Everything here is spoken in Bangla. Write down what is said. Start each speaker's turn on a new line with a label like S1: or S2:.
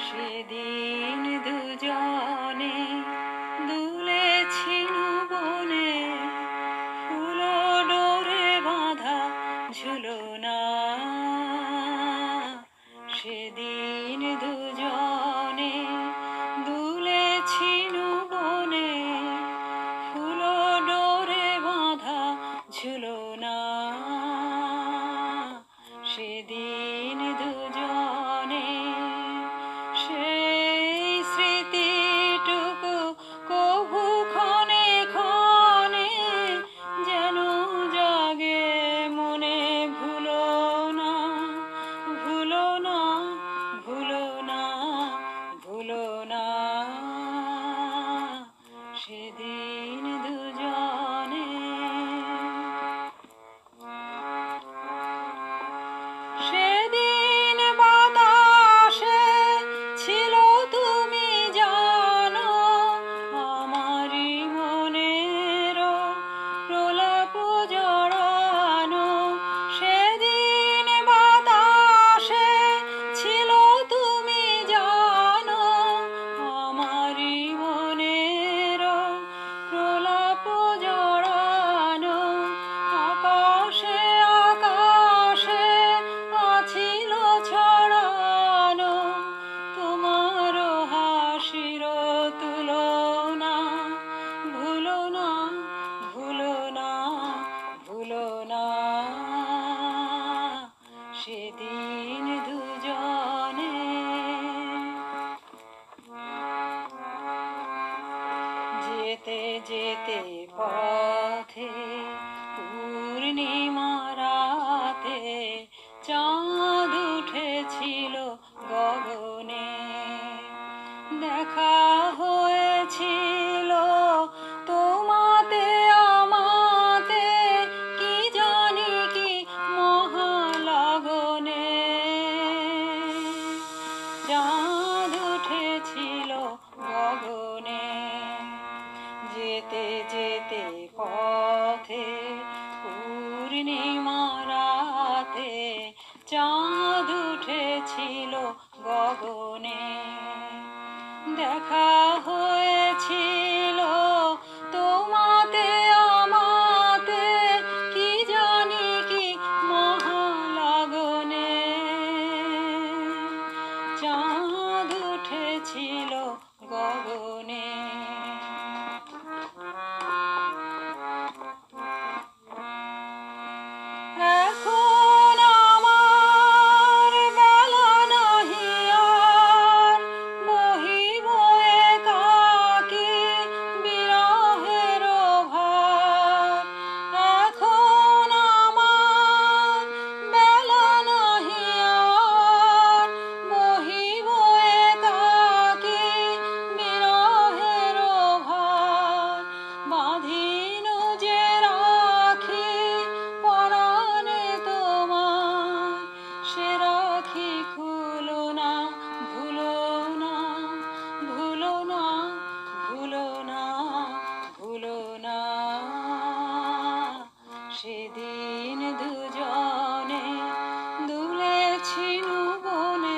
S1: সেদিন দুজনে দুলেছি বনে, ফুল ডোরে বাঁধা ঝুলনা। সেদিন দুজনে দুলেছি বনে, ফুল ডোরে বাঁধা ঝুলনা। সেদিন দুজনে সেই স্মৃতিটুকু কভু ক্ষণে ক্ষণে যেন জাগে মনে। ভুলো না, ভুলো না, ভুলো না, ভুলো না। সেদিন দুজনে সেদিন বাতাসে ছিল তুমি জানো আমারই মনের প্রলাপ জড়ানো। সেদিন বাতাসে ছিল তুমি জানো আমারই মনের প্রলাপ জড়ানো। আকাশে আকাশে ছিল ছড়ানো তোমার হাসির তুলনা। ভুলো না, ভুলো না, ভুলো না। সেদিন দুজনে যেতে যেতে পথে পূর্ণিমা রাতে চাঁদ উঠেছিল গগনে। দেখা হয়েছিল তোমাতে আমাতে কি জানি কি মহালগনে। চাঁদ উঠেছিল গগনে যেতে যেতে পথে পূর্ণিমা রাতে চাঁদ উঠেছিল গগনে। দেখা হয়েছিল তোমাতে আমাতে কি জানি কি মহালগনে। চাঁদ উঠেছিল গগনে। এখন আমার বেলা নাহি আর বহিব একাকী বিরহের ভার। এখন আমার বেলা নাহি আর বহিব একাকী বিরহের ভার। বাঁধিনু যে রাখি পরাণে তোমার, সে রাখি খুলো না। ভুলো না, ভুলো না, ভুলো না, ভুলো না। সেদিন দুজনে দুলেছি বনে,